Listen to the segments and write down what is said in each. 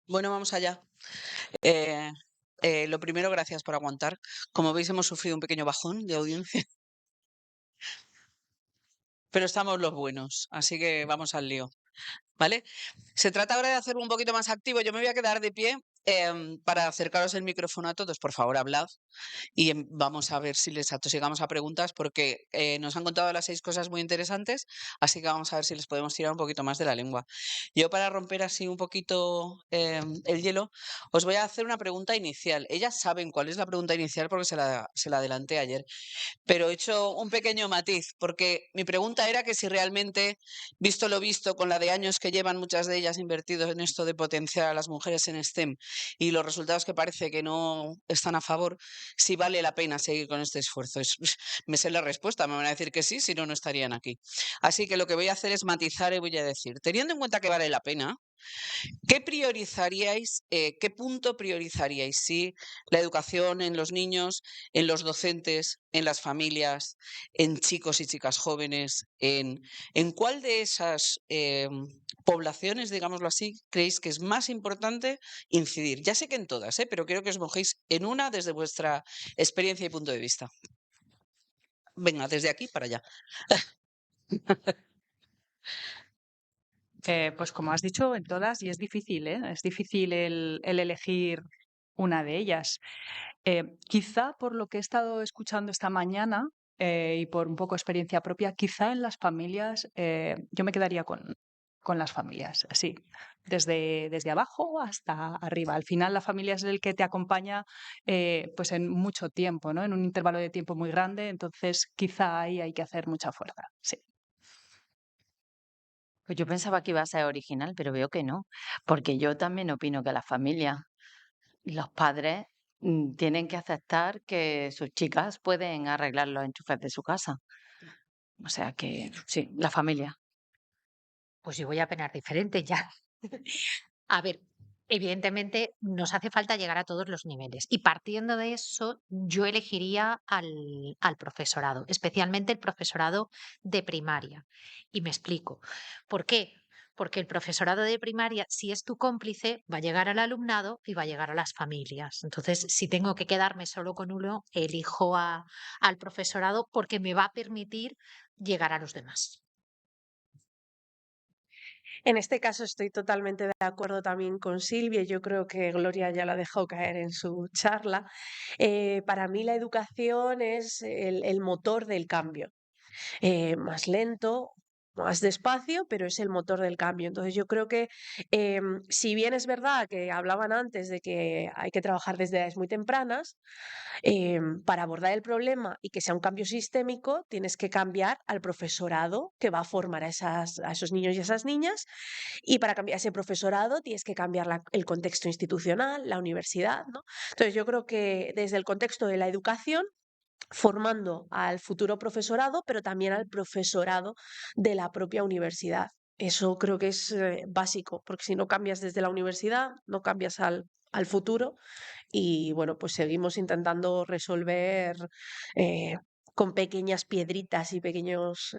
Bueno, vamos allá. Eh, lo primero, gracias por aguantar. Como veis, hemos sufrido un pequeño bajón de audiencia, pero estamos los buenos, así que vamos al lío, ¿vale? Se trata ahora de hacerlo un poquito más activo. Yo me voy a quedar de pie para acercaros el micrófono a todos. Por favor, hablad y vamos a ver si les atosigamos a preguntas porque nos han contado las 6 cosas muy interesantes, así que vamos a ver si les podemos tirar un poquito más de la lengua. Yo para romper así un poquito el hielo, os voy a hacer una pregunta inicial. Ellas saben cuál es la pregunta inicial porque se la adelanté ayer, pero he hecho un pequeño matiz porque mi pregunta era que si realmente, visto lo visto, con la de años que llevan muchas de ellas invertidos en esto de potenciar a las mujeres en STEM y los resultados que parece que no están a favor, si vale la pena seguir con este esfuerzo. Me sé la respuesta, me van a decir que sí, si no, no estarían aquí. Así que lo que voy a hacer es matizar y voy a decir, teniendo en cuenta que vale la pena, ¿qué priorizaríais, qué punto priorizaríais? Si la educación en los niños, en los docentes, en las familias, en chicos y chicas jóvenes, ¿en cuál de esas poblaciones, digámoslo así, creéis que es más importante incidir? Ya sé que en todas, pero quiero que os mojéis en una desde vuestra experiencia y punto de vista. Venga, desde aquí para allá. Pues como has dicho, en todas, y es difícil, ¿eh? Es difícil el elegir una de ellas. Quizá por lo que he estado escuchando esta mañana y por un poco experiencia propia, quizá en las familias, yo me quedaría con las familias, sí, desde abajo hasta arriba. Al final la familia es el que te acompaña pues en mucho tiempo, ¿no? En un intervalo de tiempo muy grande, entonces quizá ahí hay que hacer mucha fuerza, sí. Pues yo pensaba que iba a ser original, pero veo que no, porque yo también opino que la familia y los padres tienen que aceptar que sus chicas pueden arreglar los enchufes de su casa. O sea que sí, la familia. Pues yo voy a opinar diferente ya. A ver, evidentemente nos hace falta llegar a todos los niveles y partiendo de eso yo elegiría al profesorado, especialmente el profesorado de primaria. Y me explico. ¿Por qué? Porque el profesorado de primaria, si es tu cómplice, va a llegar al alumnado y va a llegar a las familias. Entonces, si tengo que quedarme solo con uno, elijo al profesorado porque me va a permitir llegar a los demás. En este caso estoy totalmente de acuerdo también con Silvia. Yo creo que Gloria ya la dejó caer en su charla. Para mí la educación es el motor del cambio. Más lento, más despacio, pero es el motor del cambio. Entonces yo creo que si bien es verdad que hablaban antes de que hay que trabajar desde edades muy tempranas, para abordar el problema y que sea un cambio sistémico, tienes que cambiar al profesorado que va a formar a esos niños y a esas niñas. Y para cambiar ese profesorado tienes que cambiar el contexto institucional, la universidad, ¿no? Entonces yo creo que desde el contexto de la educación, formando al futuro profesorado, pero también al profesorado de la propia universidad. Eso creo que es básico, porque si no cambias desde la universidad, no cambias al futuro y bueno, pues seguimos intentando resolver eh, con pequeñas piedritas y pequeños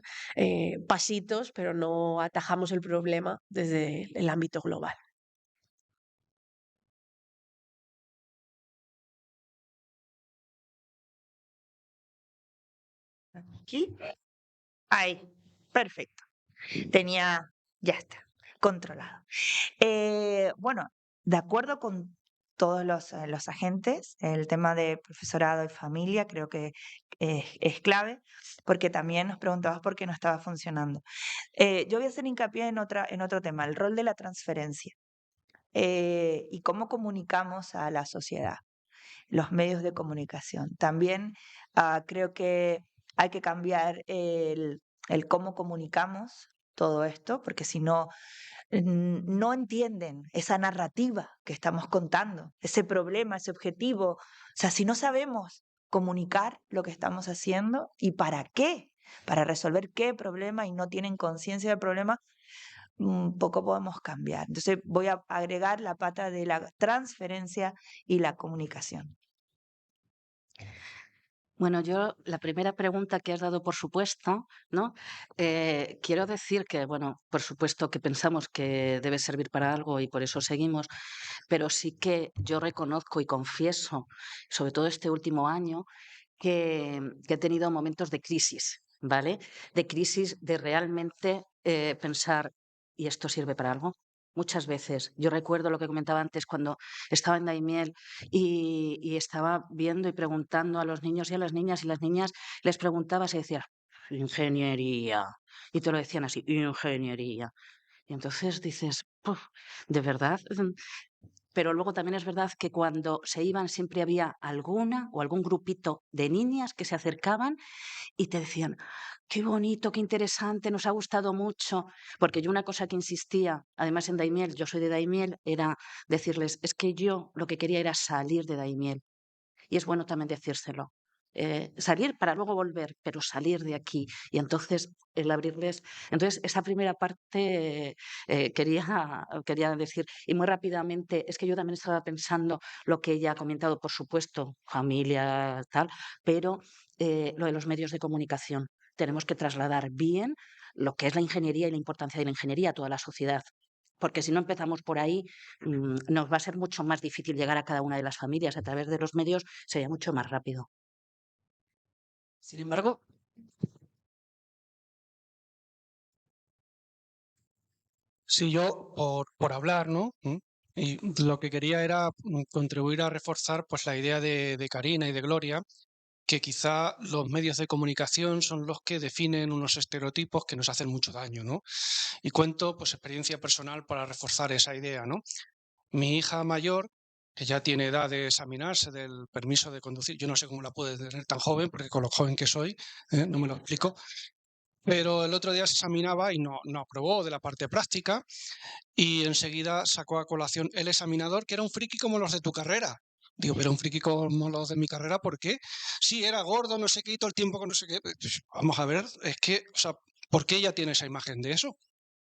pasitos, pero no atajamos el problema desde el ámbito global. Aquí, ahí, perfecto. Tenía, ya está, controlado. Bueno, de acuerdo con todos los agentes, el tema de profesorado y familia creo que es clave, porque también nos preguntabas por qué no estaba funcionando. Yo voy a hacer hincapié en otro tema, el rol de la transferencia y cómo comunicamos a la sociedad, los medios de comunicación. También creo que hay que cambiar el cómo comunicamos todo esto, porque si no, no entienden esa narrativa que estamos contando, ese problema, ese objetivo. O sea, si no sabemos comunicar lo que estamos haciendo y para qué, para resolver qué problema y no tienen conciencia del problema, poco podemos cambiar. Entonces voy a agregar la pata de la transferencia y la comunicación. Bueno, yo la primera pregunta que has dado, por supuesto, ¿no? Quiero decir que, bueno, por supuesto que pensamos que debe servir para algo y por eso seguimos, pero sí que yo reconozco y confieso, sobre todo este último año, que he tenido momentos de crisis, ¿vale? De crisis de realmente pensar, ¿y esto sirve para algo? Muchas veces. Yo recuerdo lo que comentaba antes cuando estaba en Daimiel y estaba viendo y preguntando a los niños y a las niñas, y las niñas les preguntabas y decías, ingeniería. Y te lo decían así, ingeniería. Y entonces dices, "Puf, ¿de verdad? Pero luego también es verdad que cuando se iban siempre había alguna o algún grupito de niñas que se acercaban y te decían, qué bonito, qué interesante, nos ha gustado mucho. Porque yo una cosa que insistía, además en Daimiel, yo soy de Daimiel, era decirles, es que yo lo que quería era salir de Daimiel. Y es bueno también decírselo. Salir para luego volver, pero salir de aquí. Y entonces el abrirles. Entonces, esa primera parte quería decir, y muy rápidamente, es que yo también estaba pensando lo que ella ha comentado, por supuesto, familia, tal, pero lo de los medios de comunicación. Tenemos que trasladar bien lo que es la ingeniería y la importancia de la ingeniería a toda la sociedad. Porque si no empezamos por ahí, nos va a ser mucho más difícil llegar a cada una de las familias. A través de los medios sería mucho más rápido. Sin embargo, Sí, yo por hablar, ¿no? Y lo que quería era contribuir a reforzar pues la idea de Karina y de Gloria, que quizá los medios de comunicación son los que definen unos estereotipos que nos hacen mucho daño, ¿no? Y cuento pues experiencia personal para reforzar esa idea, ¿no? Mi hija mayor, que ya tiene edad de examinarse del permiso de conducir, yo no sé cómo la puede tener tan joven, porque con lo joven que soy, no me lo explico, pero el otro día se examinaba y no aprobó de la parte práctica y enseguida sacó a colación el examinador, que era un friki como los de tu carrera. Digo, pero un friki como los de mi carrera, ¿por qué? Sí, era gordo, no sé qué, y todo el tiempo con no sé qué. Pues, vamos a ver, es que, o sea, ¿por qué ella tiene esa imagen de eso?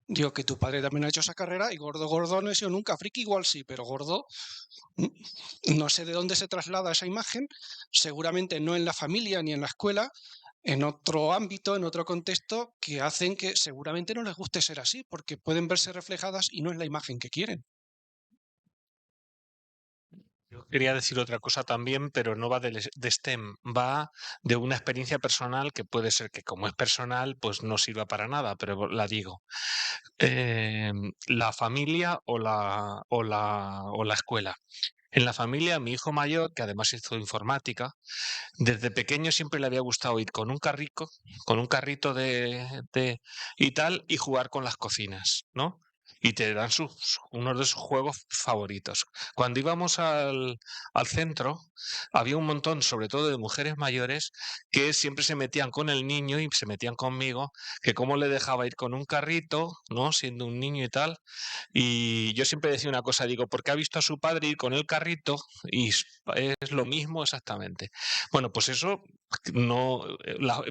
Digo, que tu padre también ha hecho esa carrera y gordo no he sido nunca. Friki igual sí, pero gordo, no sé de dónde se traslada esa imagen. Seguramente no en la familia ni en la escuela, en otro ámbito, en otro contexto, que hacen que seguramente no les guste ser así, porque pueden verse reflejadas y no es la imagen que quieren. Yo quería decir otra cosa también, pero no va de STEM, va de una experiencia personal que puede ser que como es personal, pues no sirva para nada, pero la digo. La familia o la escuela. En la familia, mi hijo mayor, que además hizo informática, desde pequeño siempre le había gustado ir con un carrito y tal, y jugar con las cocinas, ¿no? Y te dan uno de sus juegos favoritos. Cuando íbamos al centro, había un montón, sobre todo de mujeres mayores, que siempre se metían con el niño y se metían conmigo, que cómo le dejaba ir con un carrito, ¿no? Siendo un niño y tal. Y yo siempre decía una cosa, digo, porque ha visto a su padre ir con el carrito y es lo mismo exactamente. Bueno, pues eso no,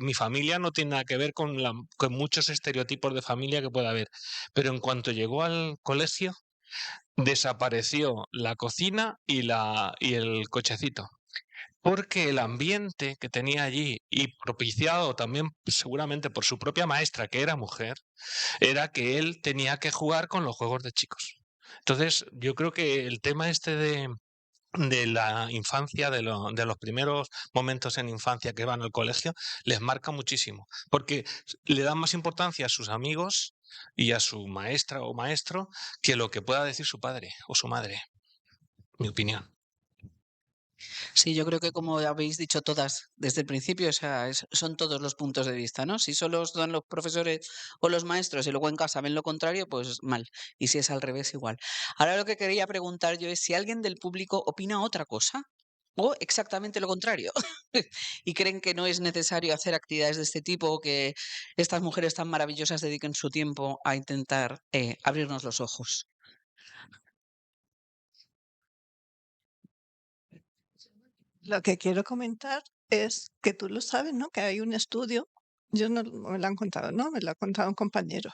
mi familia no tiene nada que ver con muchos estereotipos de familia que pueda haber, pero en cuanto llegó al colegio, desapareció la cocina y el cochecito. Porque el ambiente que tenía allí, y propiciado también seguramente por su propia maestra, que era mujer, era que él tenía que jugar con los juegos de chicos. Entonces, yo creo que el tema este de la infancia, de los primeros momentos en infancia que van al colegio, les marca muchísimo, porque le dan más importancia a sus amigos y a su maestra o maestro que lo que pueda decir su padre o su madre, mi opinión. sí, yo creo que como habéis dicho todas desde el principio, o sea, son todos los puntos de vista, ¿no? Si solo os dan los profesores o los maestros y luego en casa ven lo contrario, pues mal. Y si es al revés, igual. Ahora lo que quería preguntar yo es si alguien del público opina otra cosa o exactamente lo contrario y creen que no es necesario hacer actividades de este tipo o que estas mujeres tan maravillosas dediquen su tiempo a intentar abrirnos los ojos. Lo que quiero comentar es que tú lo sabes, ¿no? Que hay un estudio, yo no me lo han contado, ¿no? Me lo ha contado un compañero,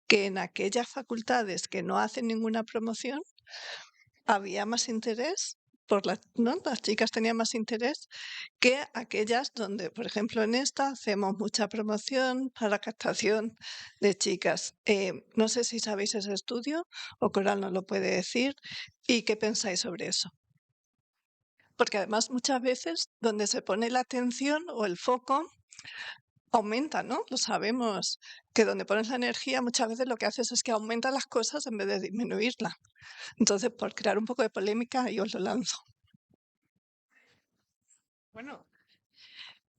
que en aquellas facultades que no hacen ninguna promoción había más interés ¿no? Las chicas tenían más interés que aquellas donde, por ejemplo, en esta hacemos mucha promoción para captación de chicas. No sé si sabéis ese estudio o Coral nos lo puede decir y qué pensáis sobre eso. Porque además muchas veces donde se pone la atención o el foco aumenta, ¿no? Lo sabemos, que donde pones la energía muchas veces lo que haces es que aumenta las cosas en vez de disminuirla. Entonces, por crear un poco de polémica, yo os lo lanzo. Bueno,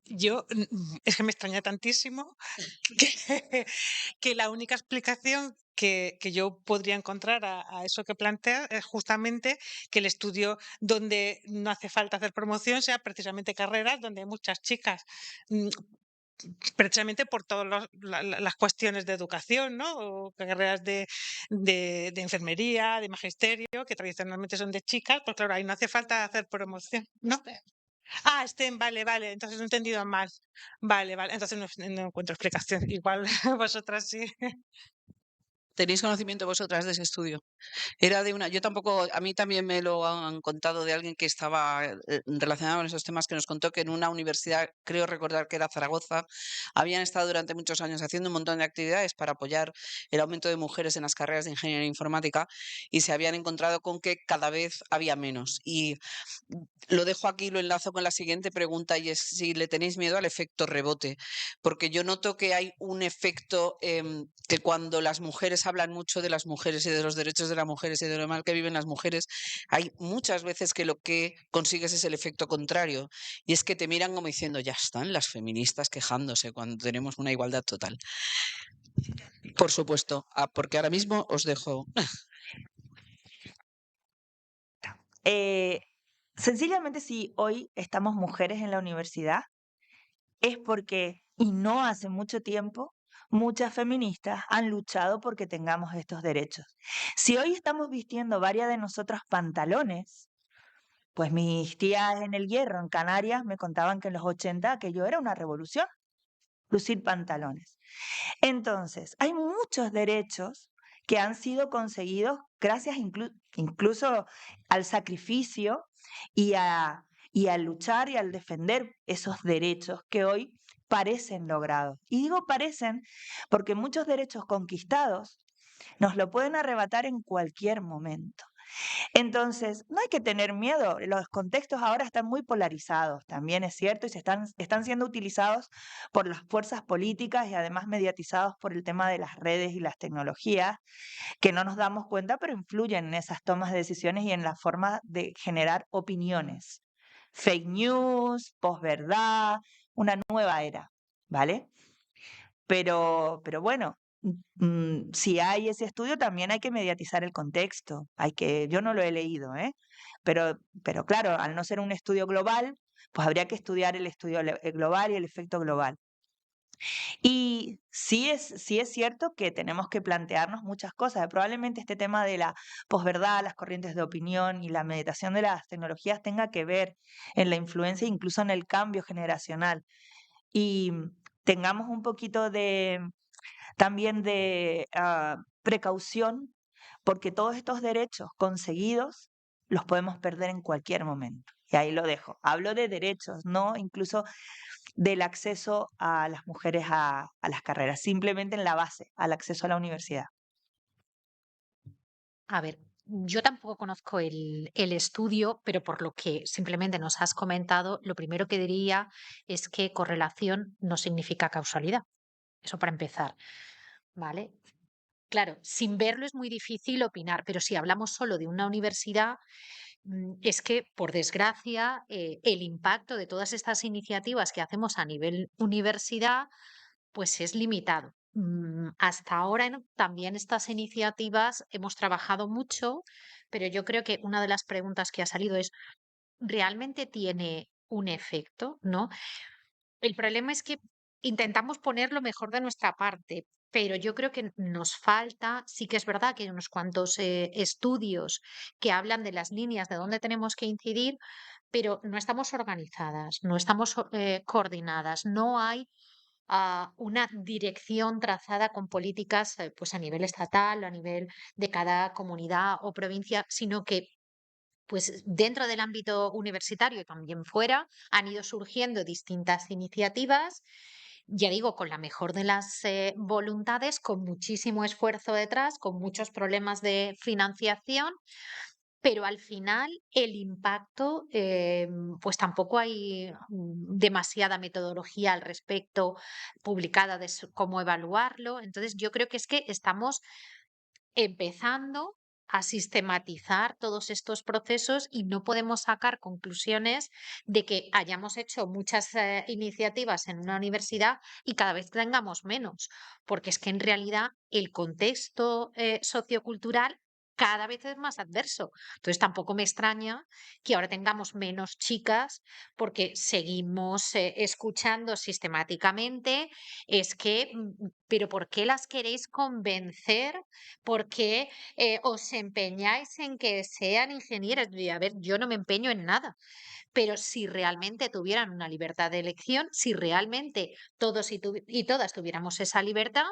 es que me extraña tantísimo que la única explicación que yo podría encontrar a eso que plantea es justamente que el estudio donde no hace falta hacer promoción sea precisamente carreras donde hay muchas chicas. mm, Precisamente por todas las cuestiones de educación, ¿no? O carreras de enfermería, de magisterio, que tradicionalmente son de chicas, pues claro, ahí no hace falta hacer promoción, ¿no? Ah, STEM, vale, vale, entonces no he entendido mal. Vale, vale, entonces no encuentro explicación. Igual vosotras sí. ¿Tenéis conocimiento vosotras de ese estudio? Era de una, yo tampoco, a mí también me lo han contado de alguien que estaba relacionado con esos temas, que nos contó que en una universidad, creo recordar que era Zaragoza, habían estado durante muchos años haciendo un montón de actividades para apoyar el aumento de mujeres en las carreras de ingeniería informática y se habían encontrado con que cada vez había menos. Y lo dejo aquí, lo enlazo con la siguiente pregunta, y es si le tenéis miedo al efecto rebote, porque yo noto que hay un efecto que cuando las mujeres hablan mucho de las mujeres y de los derechos de las mujeres y de lo mal que viven las mujeres, hay muchas veces que lo que consigues es el efecto contrario, y es que te miran como diciendo, ya están las feministas quejándose cuando tenemos una igualdad total. Por supuesto, porque ahora mismo os dejo. Sencillamente, si hoy estamos mujeres en la universidad, es porque, y no hace mucho tiempo, muchas feministas han luchado porque tengamos estos derechos. Si hoy estamos vistiendo varias de nosotras pantalones, pues mis tías en El Hierro, en Canarias, me contaban que en los 80 aquello era una revolución, lucir pantalones. Entonces, hay muchos derechos que han sido conseguidos gracias incluso al sacrificio y a luchar y al defender esos derechos que hoy parecen logrados. Y digo parecen porque muchos derechos conquistados nos lo pueden arrebatar en cualquier momento. Entonces, no hay que tener miedo. Los contextos ahora están muy polarizados, también es cierto, y están siendo utilizados por las fuerzas políticas y además mediatizados por el tema de las redes y las tecnologías, que no nos damos cuenta, pero influyen en esas tomas de decisiones y en la forma de generar opiniones. Fake news, posverdad, una nueva era, ¿vale? Pero bueno, si hay ese estudio, también hay que mediatizar el contexto. Yo no lo he leído, ¿eh? Pero claro, al no ser un estudio global, pues habría que estudiar el estudio global y el efecto global. Y sí es cierto que tenemos que plantearnos muchas cosas. Probablemente este tema de la posverdad, las corrientes de opinión y la meditación de las tecnologías tenga que ver en la influencia, incluso en el cambio generacional. Y tengamos un poquito también de precaución, porque todos estos derechos conseguidos los podemos perder en cualquier momento. Y ahí lo dejo. Hablo de derechos, no incluso del acceso a las mujeres a las carreras, simplemente en la base, al acceso a la universidad. A ver, yo tampoco conozco el estudio, pero por lo que simplemente nos has comentado, lo primero que diría es que correlación no significa causalidad. Eso para empezar, ¿vale? Claro, sin verlo es muy difícil opinar, pero si hablamos solo de una universidad, es que, por desgracia, el impacto de todas estas iniciativas que hacemos a nivel universidad, pues es limitado. Hasta ahora también estas iniciativas hemos trabajado mucho, pero yo creo que una de las preguntas que ha salido es, ¿realmente tiene un efecto? ¿No? El problema es que intentamos poner lo mejor de nuestra parte, pero yo creo que nos falta, sí que es verdad que hay unos cuantos estudios que hablan de las líneas de dónde tenemos que incidir, pero no estamos organizadas, no estamos coordinadas, no hay una dirección trazada con políticas pues a nivel estatal o a nivel de cada comunidad o provincia, sino que pues dentro del ámbito universitario y también fuera, han ido surgiendo distintas iniciativas, ya digo, con la mejor de las voluntades, con muchísimo esfuerzo detrás, con muchos problemas de financiación, pero al final el impacto, pues tampoco hay demasiada metodología al respecto publicada de cómo evaluarlo. Entonces, yo creo que es que estamos empezando a sistematizar todos estos procesos y no podemos sacar conclusiones de que hayamos hecho muchas iniciativas en una universidad y cada vez tengamos menos, porque es que en realidad el contexto sociocultural cada vez es más adverso. Entonces tampoco me extraña que ahora tengamos menos chicas porque seguimos escuchando sistemáticamente, es que, pero ¿por qué las queréis convencer? ¿Por qué os empeñáis en que sean ingenieras? Y a ver, yo no me empeño en nada, pero si realmente tuvieran una libertad de elección, si realmente todos y todas tuviéramos esa libertad,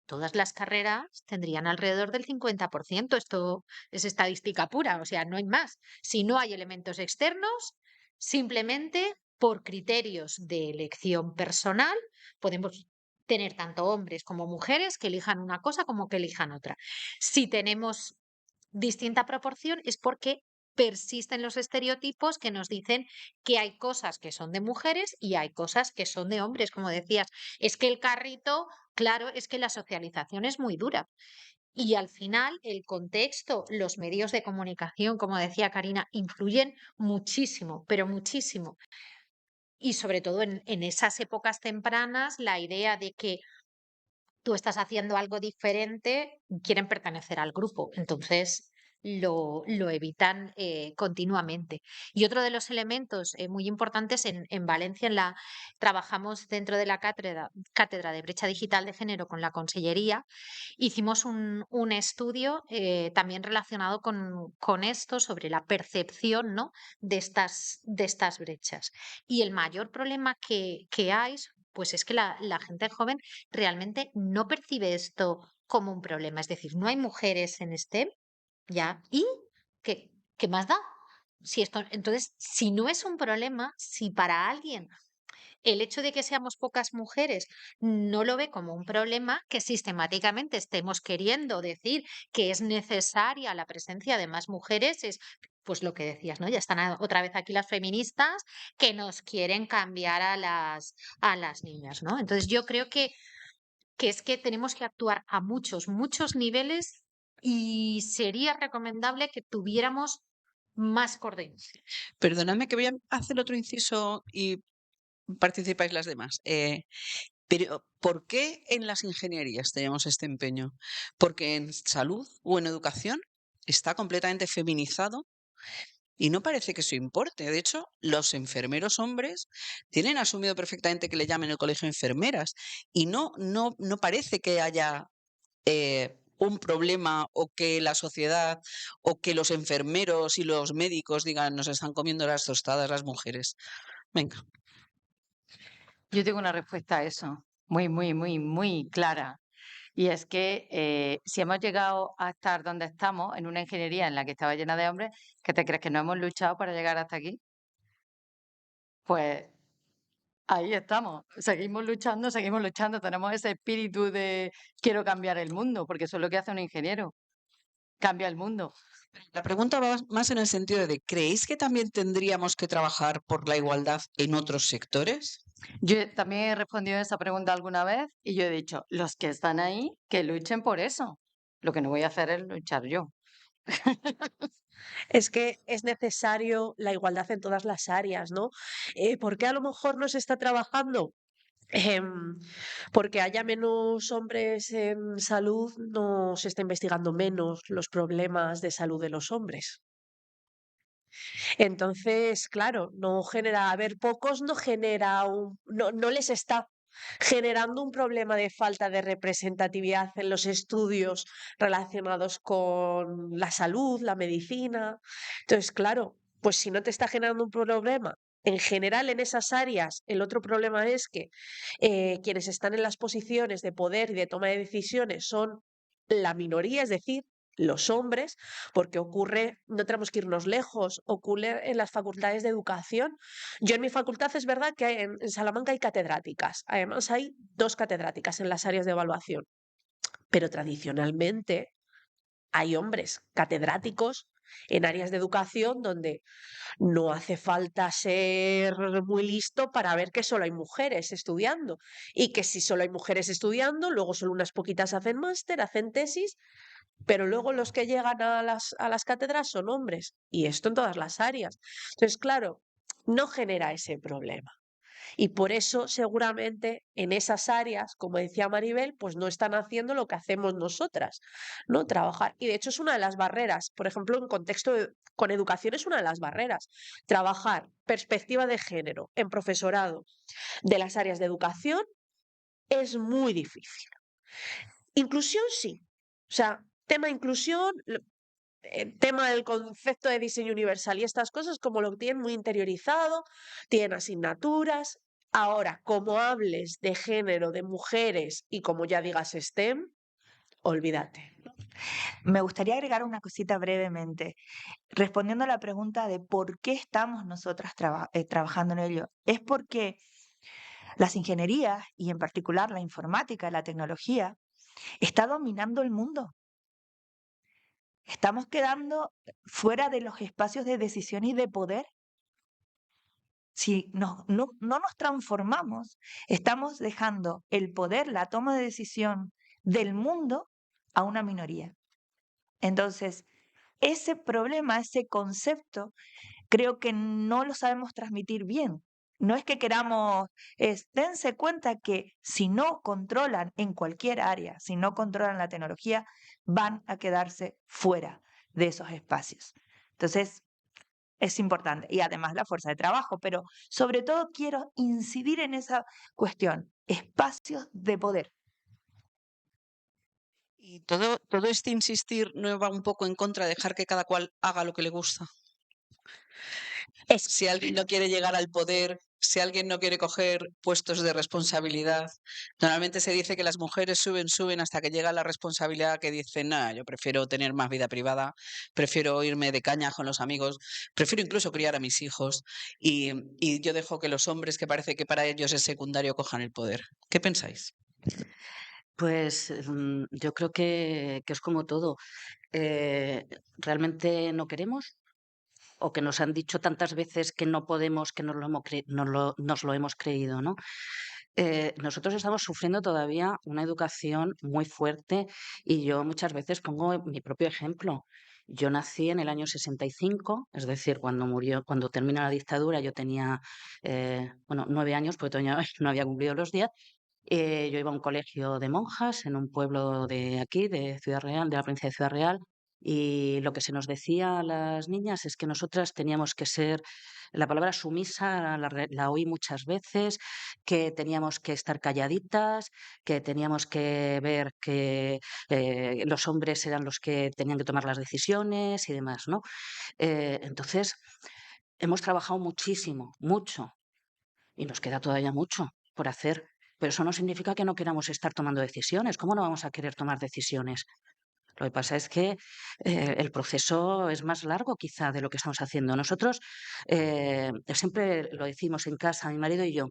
todas las carreras tendrían alrededor del 50%. Esto es estadística pura, o sea, no hay más. Si no hay elementos externos, simplemente por criterios de elección personal, podemos tener tanto hombres como mujeres que elijan una cosa como que elijan otra. Si tenemos distinta proporción es porque persisten los estereotipos que nos dicen que hay cosas que son de mujeres y hay cosas que son de hombres. Como decías, es que el carrito, claro, es que la socialización es muy dura. Y al final el contexto, los medios de comunicación, como decía Karina, influyen muchísimo, pero muchísimo. Y sobre todo en esas épocas tempranas, la idea de que tú estás haciendo algo diferente, quieren pertenecer al grupo. Entonces lo evitan continuamente. Y otro de los elementos muy importantes en Valencia, trabajamos dentro de la cátedra de brecha digital de género con la Consellería, hicimos un estudio también relacionado con esto sobre la percepción, ¿no?, de estas brechas. Y el mayor problema que hay, pues es que la gente joven realmente no percibe esto como un problema. Es decir, no hay mujeres en STEM, ya, ¿y qué más da? Si esto, entonces, si no es un problema, si para alguien el hecho de que seamos pocas mujeres no lo ve como un problema, que sistemáticamente estemos queriendo decir que es necesaria la presencia de más mujeres, es pues lo que decías, ¿no? Ya están otra vez aquí las feministas que nos quieren cambiar a las niñas, ¿no? Entonces yo creo que es que tenemos que actuar a muchos, muchos niveles y sería recomendable que tuviéramos más coordinación. Perdonadme que voy a hacer otro inciso y participáis las demás. Pero ¿por qué en las ingenierías tenemos este empeño? Porque en salud o en educación está completamente feminizado y no parece que eso importe. De hecho, los enfermeros hombres tienen asumido perfectamente que le llamen el colegio enfermeras y no parece que haya un problema o que la sociedad o que los enfermeros y los médicos digan nos están comiendo las tostadas las mujeres. Venga. Yo tengo una respuesta a eso, muy, muy, muy, muy clara. Y es que si hemos llegado a estar donde estamos, en una ingeniería en la que estaba llena de hombres, ¿qué te crees que no hemos luchado para llegar hasta aquí? Pues ahí estamos, seguimos luchando, tenemos ese espíritu de quiero cambiar el mundo, porque eso es lo que hace un ingeniero, cambia el mundo. La pregunta va más en el sentido de, ¿creéis que también tendríamos que trabajar por la igualdad en otros sectores? Yo también he respondido a esa pregunta alguna vez y yo he dicho, los que están ahí, que luchen por eso. Lo que no voy a hacer es luchar yo. Es que es necesario la igualdad en todas las áreas, ¿no? ¿Por qué a lo mejor no se está trabajando? Porque haya menos hombres en salud, no se está investigando menos los problemas de salud de los hombres. Entonces, claro, no genera, haber pocos no genera no les está generando un problema de falta de representatividad en los estudios relacionados con la salud, la medicina. Entonces, claro, pues si no te está generando un problema en general en esas áreas, el otro problema es que quienes están en las posiciones de poder y de toma de decisiones son la minoría, es decir, los hombres, porque ocurre, no tenemos que irnos lejos, ocurre en las facultades de educación. Yo en mi facultad es verdad que en Salamanca hay catedráticas, además hay 2 catedráticas en las áreas de evaluación, pero tradicionalmente hay hombres catedráticos en áreas de educación donde no hace falta ser muy listo para ver que solo hay mujeres estudiando y que si solo hay mujeres estudiando, luego solo unas poquitas hacen máster, hacen tesis, pero luego los que llegan a las cátedras son hombres, y esto en todas las áreas. Entonces, claro, no genera ese problema. Y por eso seguramente en esas áreas, como decía Maribel, pues no están haciendo lo que hacemos nosotras, ¿no? Trabajar. Y de hecho es una de las barreras, por ejemplo, en contexto con educación es una de las barreras. Trabajar perspectiva de género en profesorado de las áreas de educación es muy difícil. Inclusión sí. O sea, tema inclusión, tema del concepto de diseño universal y estas cosas como lo tienen muy interiorizado, tienen asignaturas. Ahora, como hables de género, de mujeres y como ya digas STEM, olvídate. Me gustaría agregar una cosita brevemente, respondiendo a la pregunta de por qué estamos nosotras trabajando en ello. Es porque las ingenierías, y en particular la informática, la tecnología, está dominando el mundo. Estamos quedando fuera de los espacios de decisión y de poder. Si no nos transformamos, estamos dejando el poder, la toma de decisión del mundo a una minoría. Entonces, ese problema, ese concepto, creo que no lo sabemos transmitir bien. No es que queramos, dense cuenta que si no controlan en cualquier área, si no controlan la tecnología, van a quedarse fuera de esos espacios. Entonces, es importante. Y además la fuerza de trabajo, pero sobre todo quiero incidir en esa cuestión, espacios de poder. Y todo este insistir no va un poco en contra de dejar que cada cual haga lo que le gusta. Si alguien no quiere llegar al poder, si alguien no quiere coger puestos de responsabilidad, normalmente se dice que las mujeres suben hasta que llega la responsabilidad que dicen, nada, yo prefiero tener más vida privada, prefiero irme de caña con los amigos, prefiero incluso criar a mis hijos y yo dejo que los hombres, que parece que para ellos es secundario, cojan el poder. ¿Qué pensáis? Pues yo creo que es como todo. ¿Realmente no queremos? ¿O que nos han dicho tantas veces que no podemos, que nos lo hemos creído, ¿no? Nosotros estamos sufriendo todavía una educación muy fuerte y yo muchas veces pongo mi propio ejemplo. Yo nací en el año 65, es decir, cuando termina la dictadura, yo tenía 9 años, porque todavía no había cumplido los 10. Yo iba a un colegio de monjas en un pueblo de aquí, de Ciudad Real, de la provincia de Ciudad Real, y lo que se nos decía a las niñas es que nosotras teníamos que ser, la palabra sumisa la oí muchas veces, que teníamos que estar calladitas, que teníamos que ver que los hombres eran los que tenían que tomar las decisiones y demás, ¿no? Entonces, hemos trabajado muchísimo, mucho, y nos queda todavía mucho por hacer. Pero eso no significa que no queramos estar tomando decisiones. ¿Cómo no vamos a querer tomar decisiones? Lo que pasa es que el proceso es más largo quizá de lo que estamos haciendo. Nosotros siempre lo decimos en casa, mi marido y yo,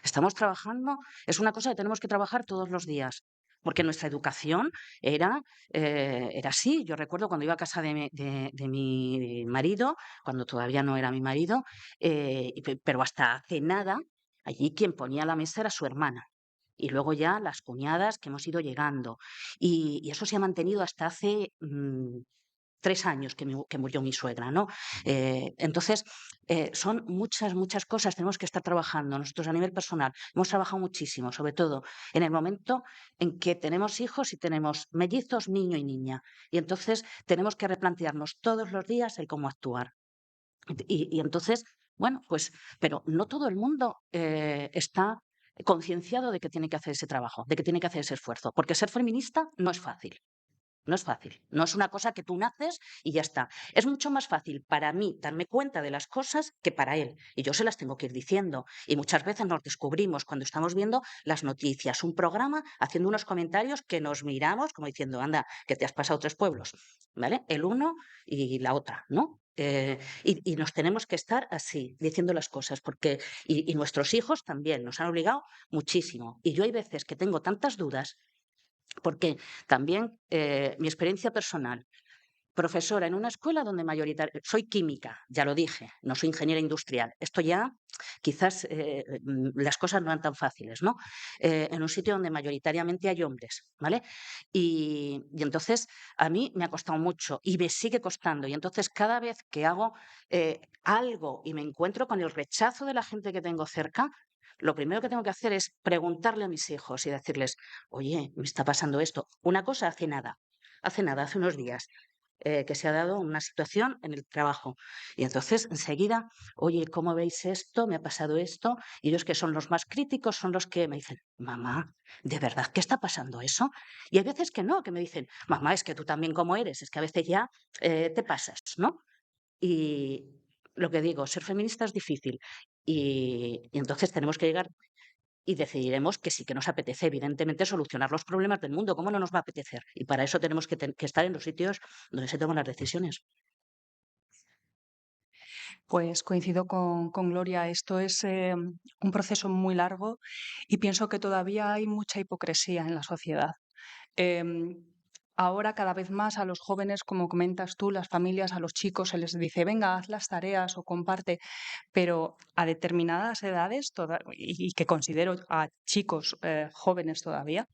estamos trabajando, es una cosa que tenemos que trabajar todos los días. Porque nuestra educación era así. Yo recuerdo cuando iba a casa de mi marido, cuando todavía no era mi marido, pero hasta hace nada, allí quien ponía la mesa era su hermana. Y luego ya las cuñadas que hemos ido llegando. Y eso se ha mantenido hasta hace 3 años que murió mi suegra, ¿no? Entonces, son muchas cosas. Tenemos que estar trabajando. Nosotros a nivel personal hemos trabajado muchísimo, sobre todo en el momento en que tenemos hijos y tenemos mellizos, niño y niña. Y entonces tenemos que replantearnos todos los días el cómo actuar. Y entonces, bueno, pues, pero no todo el mundo está concienciado de que tiene que hacer ese trabajo, de que tiene que hacer ese esfuerzo, porque ser feminista no es fácil. No es fácil, no es una cosa que tú naces y ya está. Es mucho más fácil para mí darme cuenta de las cosas que para él. Y yo se las tengo que ir diciendo. Y muchas veces nos descubrimos cuando estamos viendo las noticias, un programa, haciendo unos comentarios que nos miramos como diciendo, anda, que te has pasado 3 pueblos, ¿vale? El uno y la otra, ¿no? Y nos tenemos que estar así, diciendo las cosas, porque y nuestros hijos también nos han obligado muchísimo. Y yo hay veces que tengo tantas dudas, porque también mi experiencia personal, profesora en una escuela donde mayoritariamente, soy química, ya lo dije, no soy ingeniera industrial. Esto ya quizás las cosas no eran tan fáciles, ¿no? En un sitio donde mayoritariamente hay hombres, ¿vale? Y entonces a mí me ha costado mucho y me sigue costando. Y entonces cada vez que hago algo y me encuentro con el rechazo de la gente que tengo cerca, lo primero que tengo que hacer es preguntarle a mis hijos y decirles, oye, me está pasando esto. Una cosa hace unos días, que se ha dado una situación en el trabajo. Y entonces enseguida, oye, ¿cómo veis esto? Me ha pasado esto. Y ellos, que son los más críticos, son los que me dicen, mamá, ¿de verdad qué está pasando eso? Y hay veces que no, que me dicen, mamá, es que tú también como eres, es que a veces ya te pasas, ¿no? Y lo que digo, ser feminista es difícil. Y entonces tenemos que llegar y decidiremos que sí que nos apetece, evidentemente, solucionar los problemas del mundo. ¿Cómo no nos va a apetecer? Y para eso tenemos que estar en los sitios donde se toman las decisiones. Pues coincido con Gloria, esto es un proceso muy largo y pienso que todavía hay mucha hipocresía en la sociedad. Em, Ahora cada vez más a los jóvenes, como comentas tú, las familias, a los chicos se les dice, venga, haz las tareas o comparte, pero a determinadas edades, y que considero a chicos jóvenes todavía,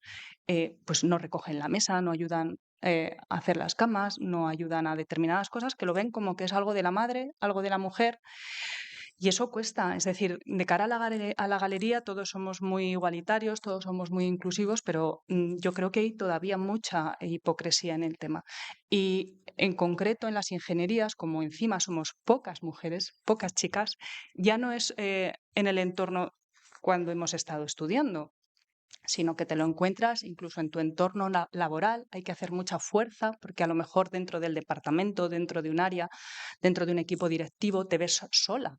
pues no recogen la mesa, no ayudan a hacer las camas, no ayudan a determinadas cosas que lo ven como que es algo de la madre, algo de la mujer. Y eso cuesta, es decir, de cara a la galería todos somos muy igualitarios, todos somos muy inclusivos, pero yo creo que hay todavía mucha hipocresía en el tema. Y en concreto en las ingenierías, como encima somos pocas mujeres, pocas chicas, ya no es en el entorno cuando hemos estado estudiando, sino que te lo encuentras incluso en tu entorno laboral. Hay que hacer mucha fuerza porque a lo mejor dentro del departamento, dentro de un área, dentro de un equipo directivo, te ves sola.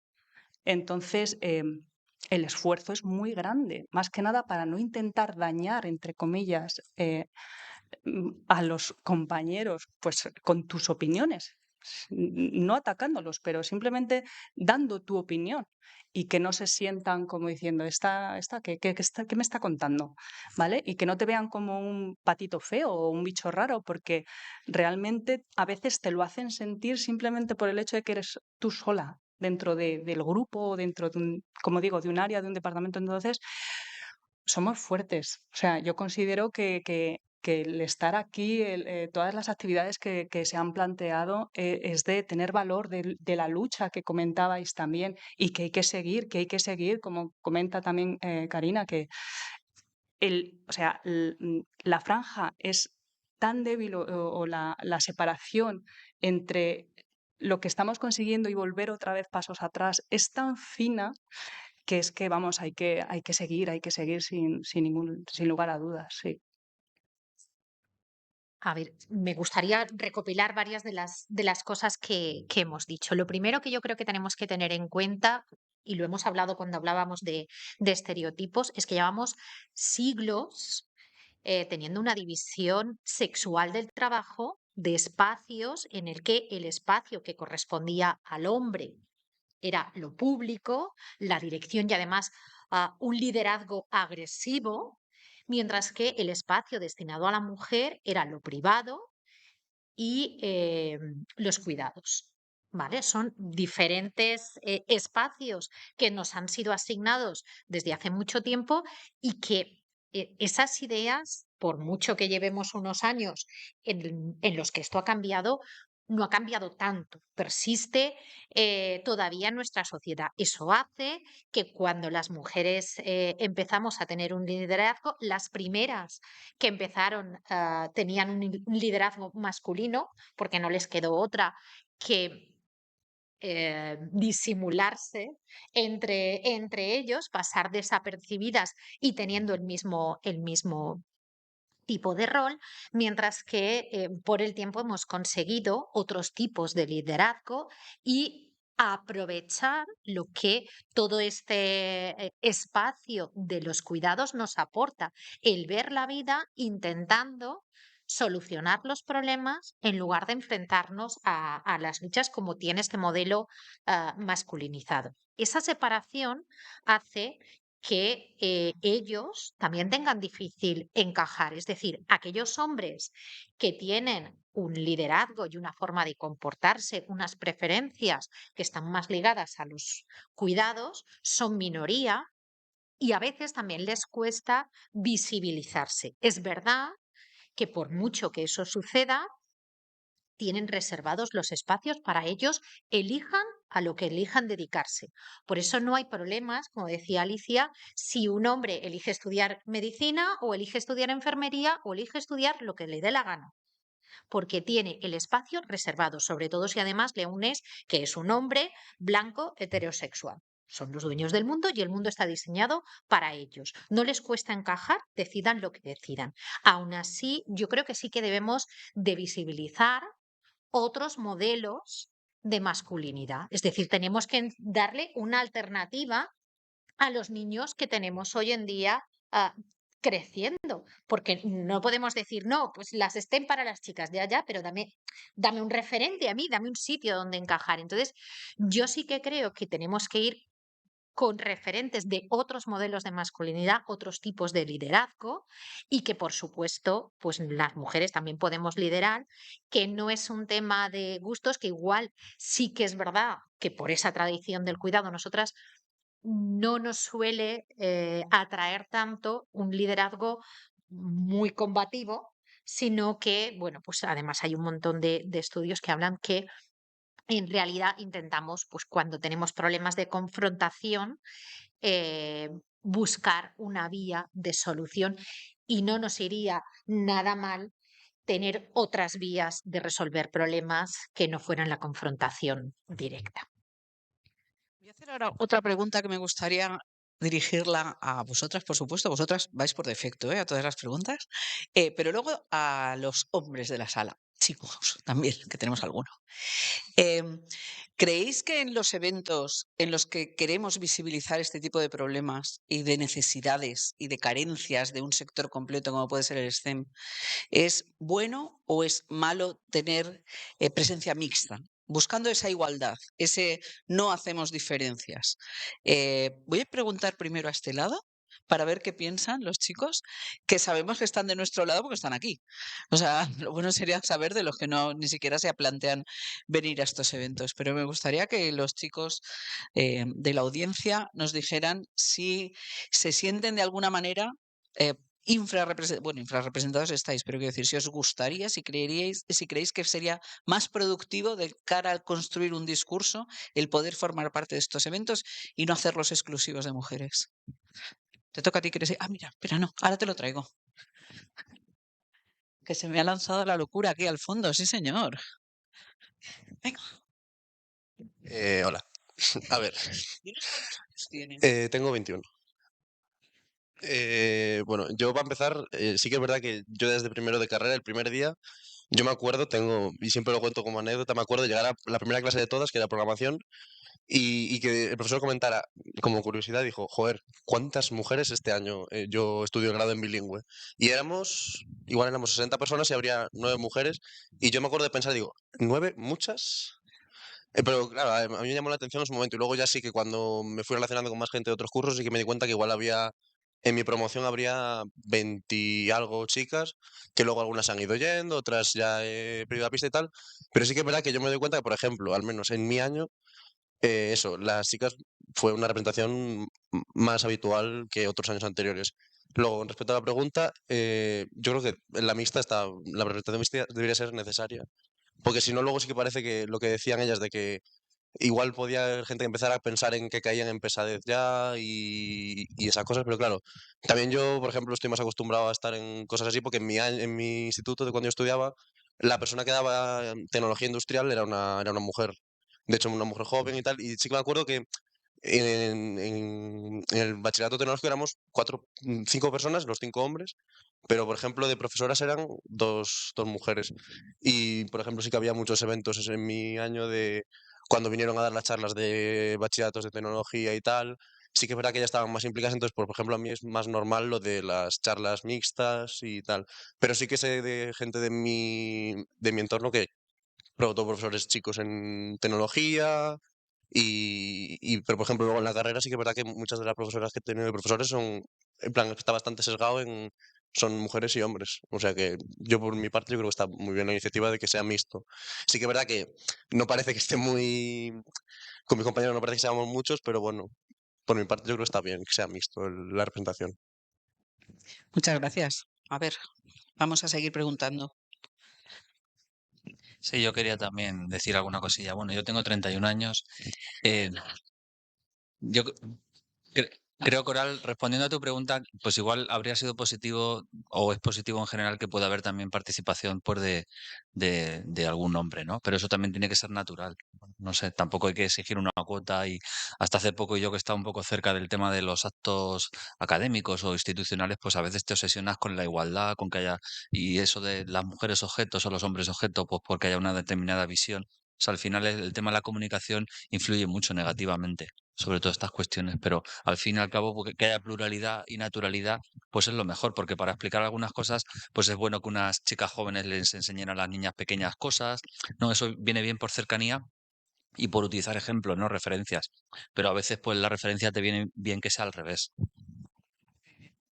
Entonces, el esfuerzo es muy grande, más que nada para no intentar dañar, entre comillas, a los compañeros, pues con tus opiniones, no atacándolos, pero simplemente dando tu opinión y que no se sientan como diciendo, ¿qué me está contando? ¿Vale? Y que no te vean como un patito feo o un bicho raro, porque realmente a veces te lo hacen sentir simplemente por el hecho de que eres tú sola dentro del grupo, dentro de un, como digo, de un área, de un departamento. Entonces, somos fuertes. O sea, yo considero que el estar aquí, todas las actividades que se han planteado, es de tener valor de la lucha que comentabais también y que hay que seguir, como comenta también Karina, que o sea, la franja es tan débil o la separación entre lo que estamos consiguiendo y volver otra vez pasos atrás es tan fina que es que, vamos, hay que seguir sin lugar a dudas, sí. A ver, me gustaría recopilar varias de las cosas que hemos dicho. Lo primero que yo creo que tenemos que tener en cuenta, y lo hemos hablado cuando hablábamos de estereotipos, es que llevamos siglos teniendo una división sexual del trabajo, de espacios en el que el espacio que correspondía al hombre era lo público, la dirección y además un liderazgo agresivo, mientras que el espacio destinado a la mujer era lo privado y los cuidados. ¿Vale? Son diferentes espacios que nos han sido asignados desde hace mucho tiempo y que esas ideas, por mucho que llevemos unos años en los que esto ha cambiado, no ha cambiado tanto, persiste todavía en nuestra sociedad. Eso hace que cuando las mujeres empezamos a tener un liderazgo, las primeras que empezaron tenían un liderazgo masculino, porque no les quedó otra que disimularse entre ellos, pasar desapercibidas y teniendo el mismo tipo de rol, mientras que por el tiempo hemos conseguido otros tipos de liderazgo y aprovechar lo que todo este espacio de los cuidados nos aporta, el ver la vida intentando solucionar los problemas en lugar de enfrentarnos a las luchas como tiene este modelo masculinizado. Esa separación hace que ellos también tengan difícil encajar. Es decir, aquellos hombres que tienen un liderazgo y una forma de comportarse, unas preferencias que están más ligadas a los cuidados, son minoría y a veces también les cuesta visibilizarse. Es verdad que por mucho que eso suceda, tienen reservados los espacios para ellos, elijan a lo que elijan dedicarse. Por eso no hay problemas, como decía Alicia, si un hombre elige estudiar medicina o elige estudiar enfermería o elige estudiar lo que le dé la gana, porque tiene el espacio reservado, sobre todo si además le unes que es un hombre blanco heterosexual. Son los dueños del mundo y el mundo está diseñado para ellos. No les cuesta encajar, decidan lo que decidan. Aún así, yo creo que sí que debemos de visibilizar otros modelos de masculinidad. Es decir, tenemos que darle una alternativa a los niños que tenemos hoy en día creciendo, porque no podemos decir, no, pues las STEM para las chicas, ya, pero dame un referente a mí, dame un sitio donde encajar. Entonces, yo sí que creo que tenemos que ir con referentes de otros modelos de masculinidad, otros tipos de liderazgo y que, por supuesto, pues las mujeres también podemos liderar, que no es un tema de gustos, que igual sí que es verdad que por esa tradición del cuidado nosotras no nos suele atraer tanto un liderazgo muy combativo, sino que, bueno, pues además hay un montón de estudios que hablan que en realidad intentamos, pues cuando tenemos problemas de confrontación, eh, buscar una vía de solución y no nos iría nada mal tener otras vías de resolver problemas que no fueran la confrontación directa. Voy a hacer ahora otra pregunta que me gustaría dirigirla a vosotras, por supuesto. Vosotras vais por defecto, a todas las preguntas, pero luego a los hombres de la sala, chicos también, que tenemos alguno. Em, ¿Creéis que en los eventos en los que queremos visibilizar este tipo de problemas y de necesidades y de carencias de un sector completo como puede ser el STEM, es bueno o es malo tener presencia mixta? Buscando esa igualdad, ese no hacemos diferencias. Voy a preguntar primero a este lado para ver qué piensan los chicos, que sabemos que están de nuestro lado porque están aquí. O sea, lo bueno sería saber de los que no ni siquiera se plantean venir a estos eventos. Pero me gustaría que los chicos de la audiencia nos dijeran si se sienten de alguna manera infrarrepresentados estáis, pero quiero decir, si os gustaría, si creéis que sería más productivo de cara a construir un discurso el poder formar parte de estos eventos y no hacerlos exclusivos de mujeres. Te toca a ti, que mira, espera, no, ahora te lo traigo. Que se me ha lanzado la locura aquí al fondo, sí señor. Venga. Hola. A ver. ¿Cuántos años tienes? Tengo 21. Bueno, yo para empezar, sí que es verdad que yo desde primero de carrera, el primer día, yo me acuerdo, y siempre lo cuento como anécdota, me acuerdo de llegar a la primera clase de todas, que era programación, y que el profesor comentara, como curiosidad, dijo, joder, ¿cuántas mujeres este año? Yo estudio el grado en bilingüe. Y igual éramos 60 personas y habría 9 mujeres, y yo me acuerdo de pensar, digo, ¿9? ¿Muchas? Pero claro, a mí me llamó la atención en su momento y luego ya sí que cuando me fui relacionando con más gente de otros cursos sí que me di cuenta que igual en mi promoción habría 20 y algo chicas, que luego algunas se han ido yendo, otras ya he perdido la pista y tal, pero sí que es verdad que yo me doy cuenta que, por ejemplo, al menos en mi año, las chicas fue una representación más habitual que otros años anteriores. Luego, con respecto a la pregunta, yo creo que en la representación mixta debería ser necesaria. Porque si no, luego sí que parece que lo que decían ellas de que igual podía haber gente que empezara a pensar en que caían en pesadez ya y esas cosas, pero claro, también yo, por ejemplo, estoy más acostumbrado a estar en cosas así porque en mi instituto de cuando yo estudiaba, la persona que daba tecnología industrial era una mujer, de hecho una mujer joven y tal, y sí que me acuerdo que en el bachillerato tecnológico éramos 5 personas, los 5 hombres, pero por ejemplo de profesoras eran dos mujeres. Y por ejemplo sí que había muchos eventos en mi año de cuando vinieron a dar las charlas de bachilleratos de tecnología y tal. Sí que es verdad que ya estaban más implicadas, entonces por ejemplo a mí es más normal lo de las charlas mixtas y tal. Pero sí que sé de gente de mi entorno que todo profesores chicos en tecnología pero por ejemplo luego en la carrera sí que es verdad que muchas de las profesoras que he tenido de profesores son, en plan, está bastante sesgado son mujeres y hombres. O sea que yo por mi parte yo creo que está muy bien la iniciativa de que sea mixto. Sí que es verdad que no parece que esté con mis compañeros no parece que seamos muchos, pero bueno, por mi parte yo creo que está bien que sea mixto la representación. Muchas gracias. A ver, vamos a seguir preguntando. Sí, yo quería también decir alguna cosilla. Bueno, yo tengo 31 años. eh, yo creo, Coral, respondiendo a tu pregunta, pues igual habría sido positivo o es positivo en general que pueda haber también participación pues de algún hombre, ¿no? Pero eso también tiene que ser natural. No sé, tampoco hay que exigir una cuota y hasta hace poco yo que estaba un poco cerca del tema de los actos académicos o institucionales, pues a veces te obsesionas con la igualdad, con que haya, y eso de las mujeres objetos o los hombres objetos, pues porque haya una determinada visión. O sea, al final el tema de la comunicación influye mucho negativamente sobre todas estas cuestiones, pero al fin y al cabo que haya pluralidad y naturalidad, pues es lo mejor, porque para explicar algunas cosas, pues es bueno que unas chicas jóvenes les enseñen a las niñas pequeñas cosas, no, eso viene bien por cercanía y por utilizar ejemplos, no referencias, pero a veces pues la referencia te viene bien que sea al revés.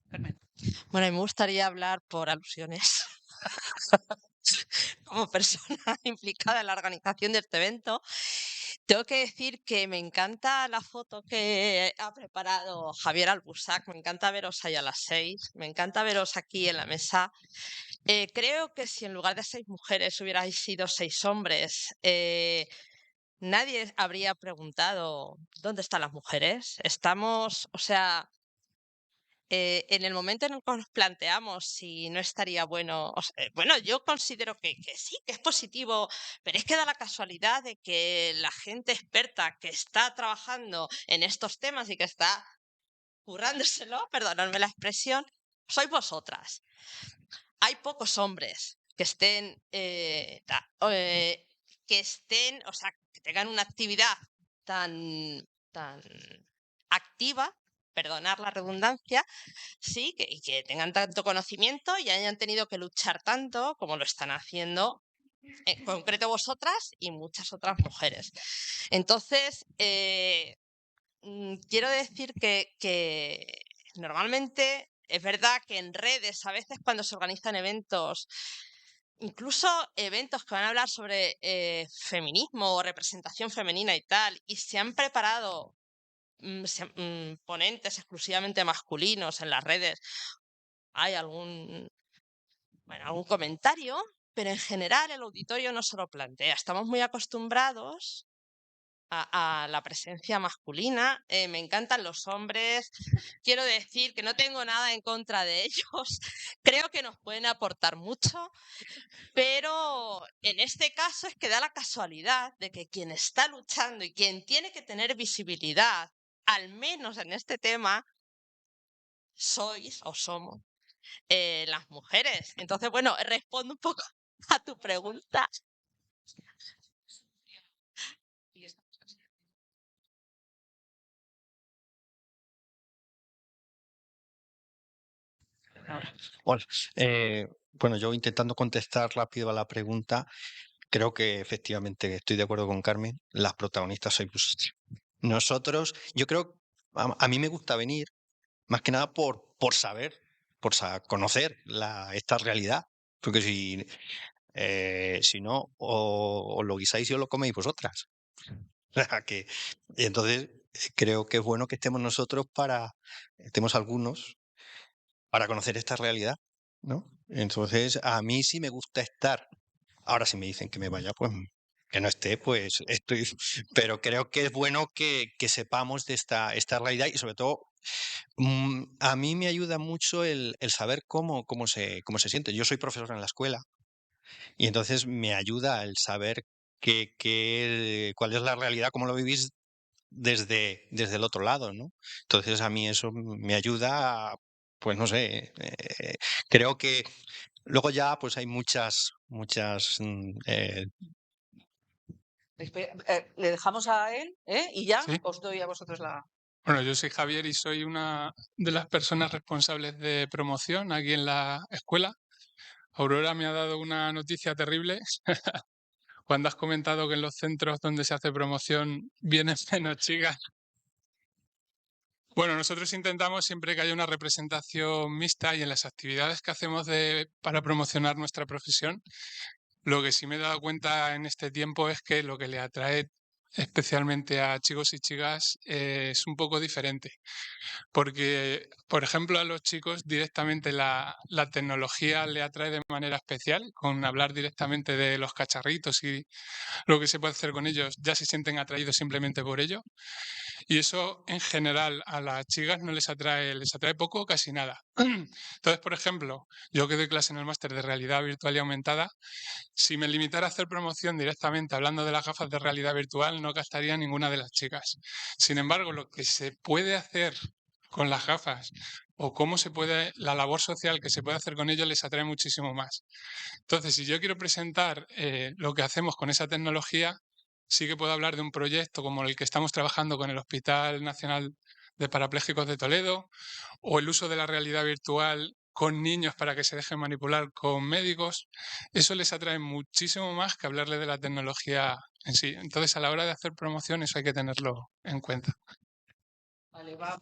Bueno, y me gustaría hablar por alusiones como persona implicada en la organización de este evento. Tengo que decir que me encanta la foto que ha preparado Javier Albusac, me encanta veros ahí a las 6, me encanta veros aquí en la mesa. Creo que si en lugar de 6 mujeres hubierais sido 6 hombres, nadie habría preguntado ¿dónde están las mujeres? Estamos, o sea, en el momento en el que nos planteamos si no estaría bueno, bueno, yo considero que sí, que es positivo, pero es que da la casualidad de que la gente experta que está trabajando en estos temas y que está currándoselo, perdonadme la expresión, sois vosotras. Hay pocos hombres que estén, o sea, que tengan una actividad tan activa, perdonar la redundancia, sí, y que tengan tanto conocimiento y hayan tenido que luchar tanto como lo están haciendo, en concreto vosotras y muchas otras mujeres. Entonces, quiero decir que normalmente es verdad que en redes, a veces cuando se organizan eventos, incluso eventos que van a hablar sobre feminismo o representación femenina y tal, y se han preparado ponentes exclusivamente masculinos en las redes, hay algún comentario, pero en general el auditorio no se lo plantea. Estamos muy acostumbrados a la presencia masculina. Me encantan los hombres. Quiero decir que no tengo nada en contra de ellos. Creo que nos pueden aportar mucho, pero en este caso es que da la casualidad de que quien está luchando y quien tiene que tener visibilidad, al menos en este tema, sois o somos las mujeres. Entonces, bueno, respondo un poco a tu pregunta. Hola. Bueno, yo intentando contestar rápido a la pregunta, creo que efectivamente estoy de acuerdo con Carmen. Las protagonistas sois vosotros. Nosotros, yo creo, a mí me gusta venir más que nada por saber, conocer esta realidad. Porque si no, o lo guisáis y os lo coméis vosotras. O sea y entonces creo que es bueno que estemos nosotros estemos algunos para conocer esta realidad, ¿no? Entonces, a mí sí me gusta estar. Ahora, si me dicen que me vaya, pues que no esté, pues estoy. Pero creo que es bueno que sepamos de esta realidad y sobre todo a mí me ayuda mucho el saber cómo se siente. Yo soy profesor en la escuela y entonces me ayuda el saber cuál es la realidad, cómo lo vivís desde el otro lado, ¿no? Entonces a mí eso me ayuda, pues no sé, creo que luego ya pues hay muchas Le dejamos a él, y ya Sí. os doy a vosotros la... Bueno, yo soy Javier y soy una de las personas responsables de promoción aquí en la escuela. Aurora me ha dado una noticia terrible cuando has comentado que en los centros donde se hace promoción vienen menos chicas. Bueno, nosotros intentamos siempre que haya una representación mixta y en las actividades que hacemos para promocionar nuestra profesión, lo que sí me he dado cuenta en este tiempo es que lo que le atrae especialmente a chicos y chicas es un poco diferente. Porque, por ejemplo, a los chicos directamente la tecnología le atrae de manera especial, con hablar directamente de los cacharritos y lo que se puede hacer con ellos, ya se sienten atraídos simplemente por ello. Y eso, en general, a las chicas no les atrae poco o casi nada. Entonces, por ejemplo, yo que doy clase en el máster de realidad virtual y aumentada, si me limitara a hacer promoción directamente hablando de las gafas de realidad virtual, no gastaría ninguna de las chicas. Sin embargo, lo que se puede hacer con las gafas o la labor social que se puede hacer con ellos les atrae muchísimo más. Entonces, si yo quiero presentar lo que hacemos con esa tecnología, sí que puedo hablar de un proyecto como el que estamos trabajando con el Hospital Nacional de Parapléjicos de Toledo, o el uso de la realidad virtual con niños para que se dejen manipular con médicos. Eso les atrae muchísimo más que hablarle de la tecnología en sí. Entonces, a la hora de hacer promoción, eso hay que tenerlo en cuenta. Vale, va.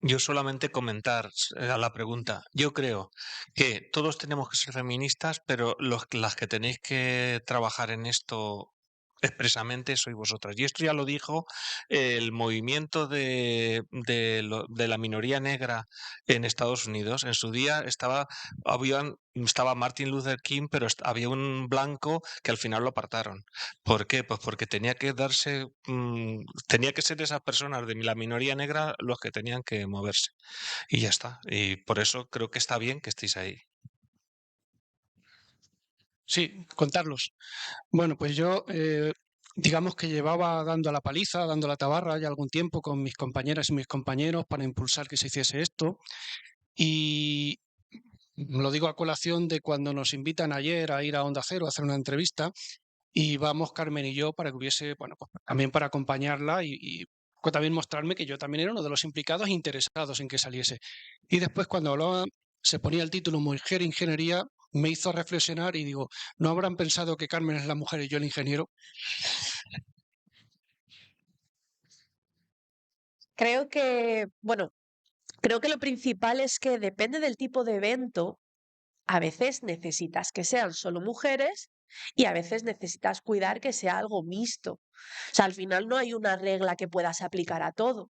Yo solamente comentar a la pregunta. Yo creo que todos tenemos que ser feministas, pero las que tenéis que trabajar en esto expresamente sois vosotras. Y esto ya lo dijo el movimiento de la minoría negra en Estados Unidos. En su día estaba Martin Luther King, pero había un blanco que al final lo apartaron. ¿Por qué? Pues porque tenía que ser esas personas de la minoría negra los que tenían que moverse. Y ya está. Y por eso creo que está bien que estéis ahí. Sí, contarlos. Bueno, pues yo, digamos que llevaba dando la paliza, dando la tabarra ya algún tiempo con mis compañeras y mis compañeros para impulsar que se hiciese esto. Y lo digo a colación de cuando nos invitan ayer a ir a Onda Cero a hacer una entrevista y vamos Carmen y yo para que hubiese, bueno, pues también para acompañarla y también mostrarme que yo también era uno de los implicados interesados en que saliese. Y después cuando hablaba, se ponía el título Mujer Ingeniería, me hizo reflexionar y digo, ¿no habrán pensado que Carmen es la mujer y yo el ingeniero? Creo que, bueno, creo que lo principal es que depende del tipo de evento, a veces necesitas que sean solo mujeres y a veces necesitas cuidar que sea algo mixto. O sea, al final no hay una regla que puedas aplicar a todo.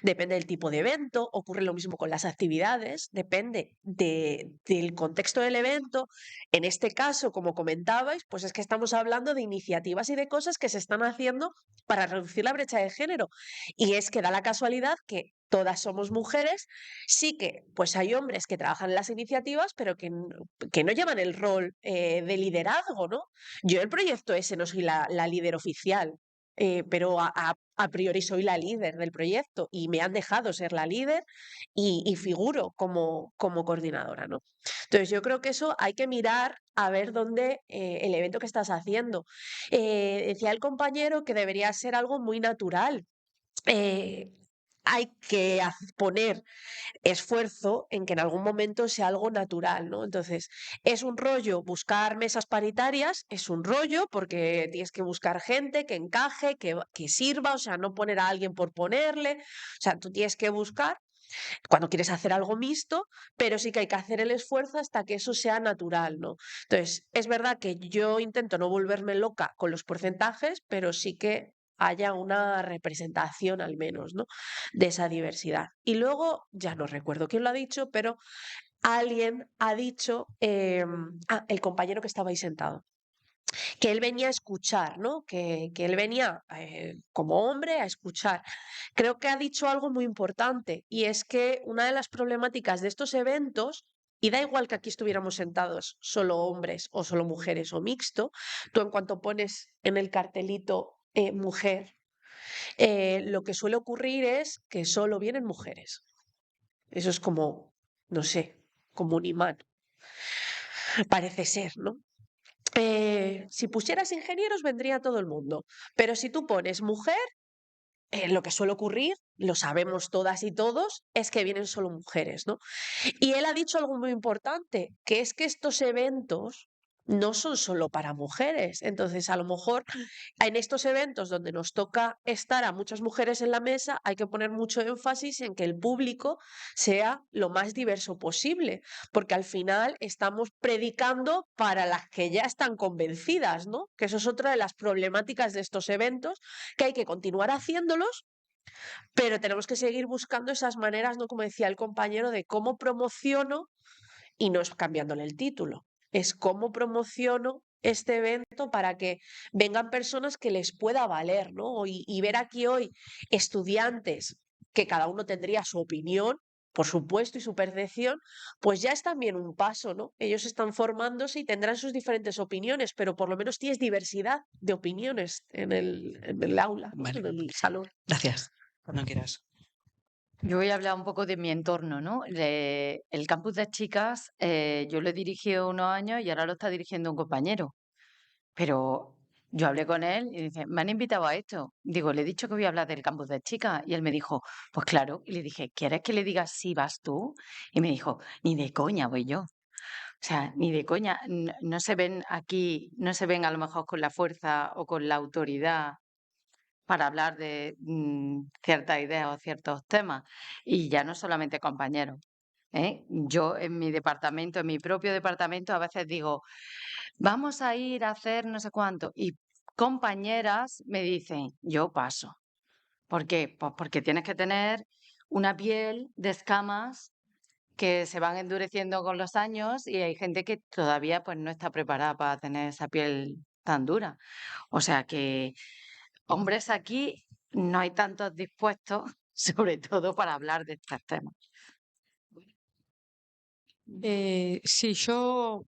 Depende del tipo de evento, ocurre lo mismo con las actividades, depende del contexto del evento. En este caso, como comentabais, pues es que estamos hablando de iniciativas y de cosas que se están haciendo para reducir la brecha de género. Y es que da la casualidad que todas somos mujeres, sí que pues hay hombres que trabajan en las iniciativas, pero que no llevan el rol de liderazgo, ¿no? Yo el proyecto ese no soy la líder oficial, pero a priori soy la líder del proyecto y me han dejado ser la líder y figuro como coordinadora, ¿no? Entonces yo creo que eso hay que mirar a ver dónde el evento que estás haciendo. Decía el compañero que debería ser algo muy natural. Hay que poner esfuerzo en que en algún momento sea algo natural, ¿no? Entonces, es un rollo buscar mesas paritarias, es un rollo porque tienes que buscar gente que encaje, que sirva, o sea, no poner a alguien por ponerle, o sea, tú tienes que buscar cuando quieres hacer algo mixto, pero sí que hay que hacer el esfuerzo hasta que eso sea natural, ¿no? Entonces, es verdad que yo intento no volverme loca con los porcentajes, pero sí que haya una representación al menos, ¿no? De esa diversidad. Y luego, ya no recuerdo quién lo ha dicho, pero alguien ha dicho, el compañero que estaba ahí sentado, que él venía a escuchar, ¿no? Que él venía como hombre a escuchar. Creo que ha dicho algo muy importante y es que una de las problemáticas de estos eventos, y da igual que aquí estuviéramos sentados solo hombres o solo mujeres o mixto, tú en cuanto pones en el cartelito mujer Lo que suele ocurrir es que solo vienen mujeres. Eso es como, no sé, como un imán. Parece ser, ¿no? Si pusieras ingenieros vendría todo el mundo, pero si tú pones mujer, lo que suele ocurrir, lo sabemos todas y todos, es que vienen solo mujeres, ¿no? Y él ha dicho algo muy importante, que es que estos eventos no son solo para mujeres. Entonces, a lo mejor en estos eventos donde nos toca estar a muchas mujeres en la mesa, hay que poner mucho énfasis en que el público sea lo más diverso posible, porque al final estamos predicando para las que ya están convencidas, ¿no? Que eso es otra de las problemáticas de estos eventos, que hay que continuar haciéndolos, pero tenemos que seguir buscando esas maneras, ¿no? Como decía el compañero, de cómo promociono, y no es cambiándole el título, es cómo promociono este evento para que vengan personas que les pueda valer, ¿no? Y ver aquí hoy estudiantes que cada uno tendría su opinión, por supuesto, y su percepción, pues ya es también un paso, ¿no? Ellos están formándose y tendrán sus diferentes opiniones, pero por lo menos tienes diversidad de opiniones en el aula, ¿no? Vale. En el salón. Gracias. Cuando quieras. Yo voy a hablar un poco de mi entorno, ¿no? El campus de chicas, yo lo he dirigido unos años y ahora lo está dirigiendo un compañero. Pero yo hablé con él y dice, me han invitado a esto. Digo, le he dicho que voy a hablar del campus de chicas. Y él me dijo, pues claro. Y le dije, ¿quieres que le diga si vas tú? Y me dijo, ni de coña voy yo. O sea, ni de coña. No se ven aquí, no se ven a lo mejor con la fuerza o con la autoridad para hablar de ciertas ideas o ciertos temas. Y ya no solamente compañeros. Yo en mi departamento, en mi propio departamento, a veces digo, vamos a ir a hacer no sé cuánto. Y compañeras me dicen, yo paso. ¿Por qué? Pues porque tienes que tener una piel de escamas que se van endureciendo con los años y hay gente que todavía pues no está preparada para tener esa piel tan dura. O sea que hombres aquí no hay tantos dispuestos, sobre todo para hablar de estos temas. Sí, yo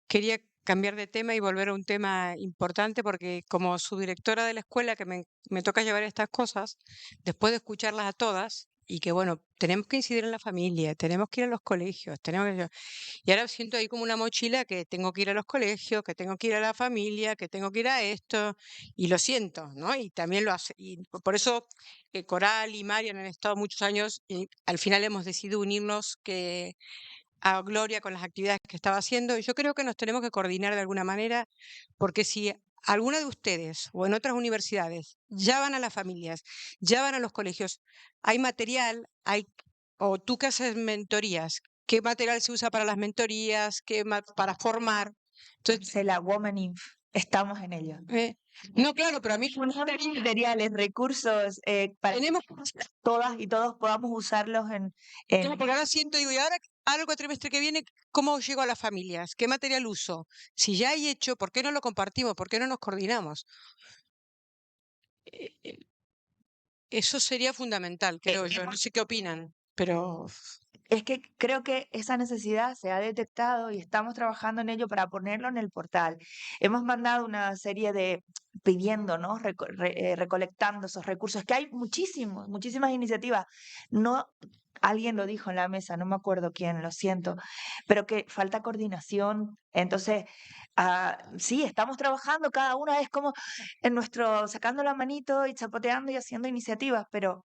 quería cambiar de tema y volver a un tema importante porque como subdirectora de la escuela que me toca llevar estas cosas, después de escucharlas a todas, y que bueno, tenemos que incidir en la familia, tenemos que ir a los colegios, y ahora siento ahí como una mochila que tengo que ir a los colegios, que tengo que ir a la familia, que tengo que ir a esto, y lo siento, ¿no? Y también lo hace, y por eso Coral y Marian han estado muchos años y al final hemos decidido unirnos a Gloria con las actividades que estaba haciendo. Y yo creo que nos tenemos que coordinar de alguna manera, porque si alguna de ustedes o en otras universidades ya van a las familias, ya van a los colegios, hay material, o tú que haces mentorías, ¿qué material se usa para las mentorías? Para formar? Entonces, La Woman Inf. Estamos en ello. No, claro, pero a mí Materiales, recursos, para que todas y todos podamos usarlos en... Claro, porque ahora siento, digo, y ahora el cuatrimestre que viene, ¿cómo llego a las familias? ¿Qué material uso? Si ya hay hecho, ¿por qué no lo compartimos? ¿Por qué no nos coordinamos? Eso sería fundamental, creo yo. No sé qué opinan, pero Es que creo que esa necesidad se ha detectado y estamos trabajando en ello para ponerlo en el portal. Hemos mandado una serie de pidiendo, ¿no? Recolectando esos recursos, que hay muchísimas iniciativas. No, alguien lo dijo en la mesa, no me acuerdo quién, lo siento, pero que falta coordinación. Entonces, sí, estamos trabajando, cada una es como sacando la manito y chapoteando y haciendo iniciativas, pero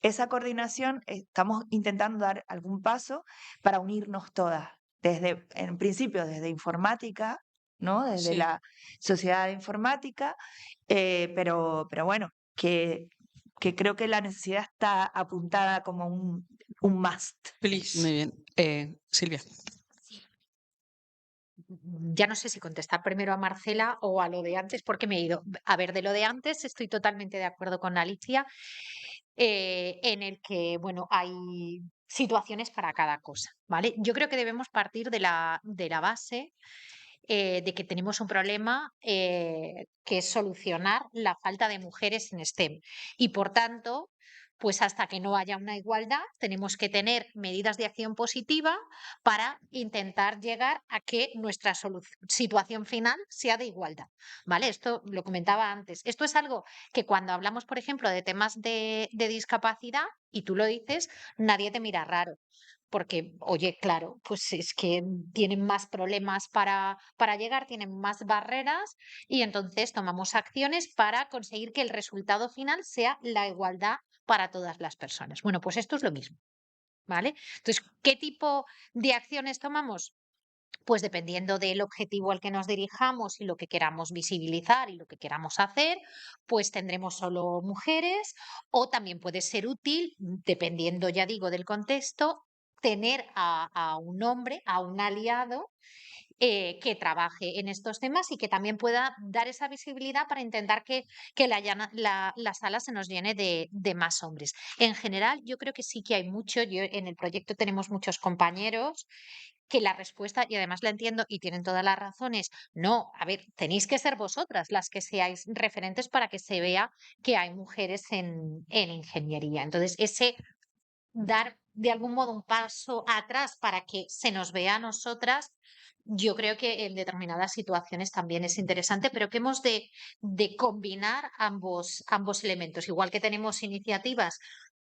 esa coordinación estamos intentando dar algún paso para unirnos todas, en principio desde informática, ¿no? Desde Sí. la sociedad de informática, pero bueno, que creo que la necesidad está apuntada como un must. Muy bien. Silvia. Ya no sé si contestar primero a Marcela o a lo de antes, porque me he ido. A ver, de lo de antes estoy totalmente de acuerdo con Alicia, en el que, bueno, hay situaciones para cada cosa, ¿vale? Yo creo que debemos partir de la base de que tenemos un problema que es solucionar la falta de mujeres en STEM. Y por tanto, Pues hasta que no haya una igualdad, tenemos que tener medidas de acción positiva para intentar llegar a que nuestra situación final sea de igualdad, ¿vale? Esto lo comentaba antes. Esto es algo que cuando hablamos, por ejemplo, de temas de discapacidad, y tú lo dices, nadie te mira raro. Porque, oye, claro, pues es que tienen más problemas para llegar, tienen más barreras y entonces tomamos acciones para conseguir que el resultado final sea la igualdad para todas las personas. Bueno, pues esto es lo mismo, ¿vale? Entonces, ¿qué tipo de acciones tomamos? Pues dependiendo del objetivo al que nos dirijamos y lo que queramos visibilizar y lo que queramos hacer, pues tendremos solo mujeres o también puede ser útil, dependiendo, ya digo, del contexto, tener a un hombre, a un aliado que trabaje en estos temas y que también pueda dar esa visibilidad para intentar que la sala se nos llene de más hombres. En general, yo creo que sí que hay mucho. Yo, en el proyecto tenemos muchos compañeros que la respuesta, y además la entiendo y tienen todas las razones, no, a ver, tenéis que ser vosotras las que seáis referentes para que se vea que hay mujeres en ingeniería. Entonces, ese dar de algún modo un paso atrás para que se nos vea a nosotras, yo creo que en determinadas situaciones también es interesante, pero que hemos de combinar ambos elementos. Igual que tenemos iniciativas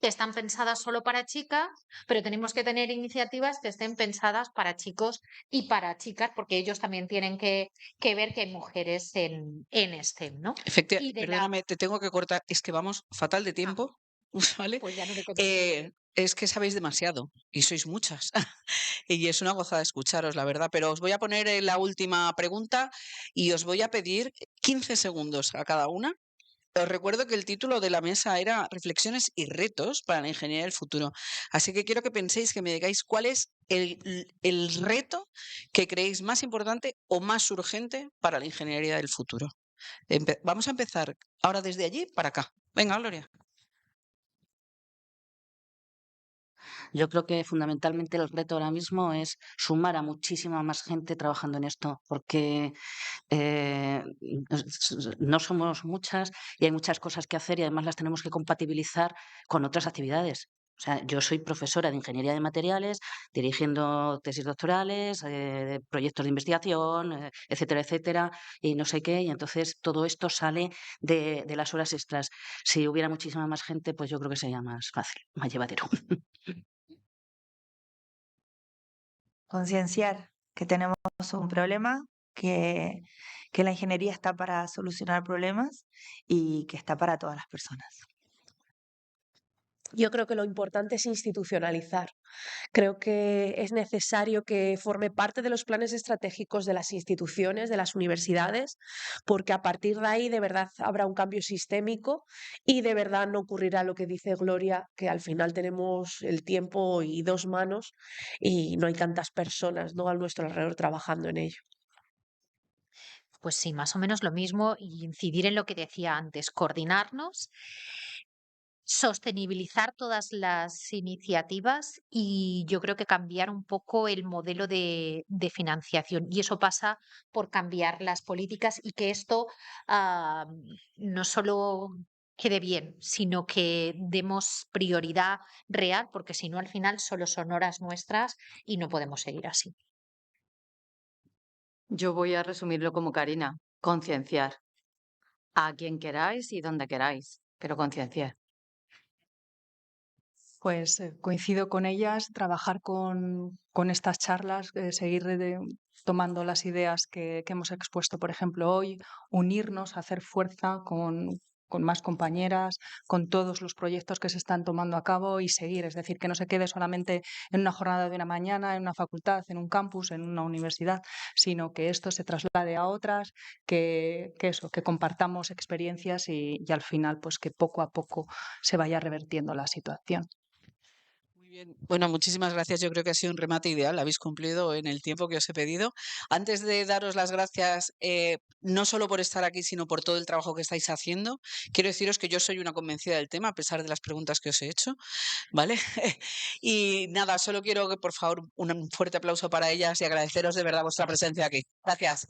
que están pensadas solo para chicas, pero tenemos que tener iniciativas que estén pensadas para chicos y para chicas, porque ellos también tienen que ver que hay mujeres en STEM, ¿no? Y de la... Perdóname, te tengo que cortar, es que vamos fatal de tiempo, ¿vale? Pues ya no me conté. Es que sabéis demasiado y sois muchas. Y es una gozada escucharos, la verdad. Pero os voy a poner la última pregunta y os voy a pedir 15 segundos a cada una. Os recuerdo que el título de la mesa era Reflexiones y retos para la ingeniería del futuro. Así que quiero que penséis, que me digáis cuál es el reto que creéis más importante o más urgente para la ingeniería del futuro. Vamos a empezar ahora desde allí para acá. Venga, Gloria. Yo creo que fundamentalmente el reto ahora mismo es sumar a muchísima más gente trabajando en esto, porque no somos muchas y hay muchas cosas que hacer y además las tenemos que compatibilizar con otras actividades. O sea, yo soy profesora de ingeniería de materiales, dirigiendo tesis doctorales, proyectos de investigación, etcétera, etcétera, y no sé qué. Y entonces todo esto sale de las horas extras. Si hubiera muchísima más gente, pues yo creo que sería más fácil, más llevadero. Concienciar que tenemos un problema, que la ingeniería está para solucionar problemas y que está para todas las personas. Yo creo que lo importante es institucionalizar. Creo que es necesario que forme parte de los planes estratégicos de las instituciones, de las universidades, porque a partir de ahí de verdad habrá un cambio sistémico y de verdad no ocurrirá lo que dice Gloria, que al final tenemos el tiempo y dos manos y no hay tantas personas, ¿no?, a nuestro alrededor trabajando en ello. Pues sí, más o menos lo mismo y incidir en lo que decía antes, coordinarnos, sostenibilizar todas las iniciativas y yo creo que cambiar un poco el modelo de financiación. Y eso pasa por cambiar las políticas y que esto no solo quede bien, sino que demos prioridad real, porque si no al final solo son horas nuestras y no podemos seguir así. Yo voy a resumirlo como Karina, concienciar a quien queráis y donde queráis, pero concienciar. Pues coincido con ellas, trabajar con estas charlas, seguir tomando las ideas que hemos expuesto, por ejemplo, hoy, unirnos, hacer fuerza con más compañeras, con todos los proyectos que se están tomando a cabo y seguir, es decir, que no se quede solamente en una jornada de una mañana, en una facultad, en un campus, en una universidad, sino que esto se traslade a otras, que compartamos experiencias y al final, pues que poco a poco se vaya revertiendo la situación. Bueno, muchísimas gracias. Yo creo que ha sido un remate ideal. Habéis cumplido en el tiempo que os he pedido. Antes de daros las gracias, no solo por estar aquí, sino por todo el trabajo que estáis haciendo, quiero deciros que yo soy una convencida del tema, a pesar de las preguntas que os he hecho, ¿vale? Y nada, solo quiero que, por favor, un fuerte aplauso para ellas y agradeceros de verdad vuestra presencia aquí. Gracias.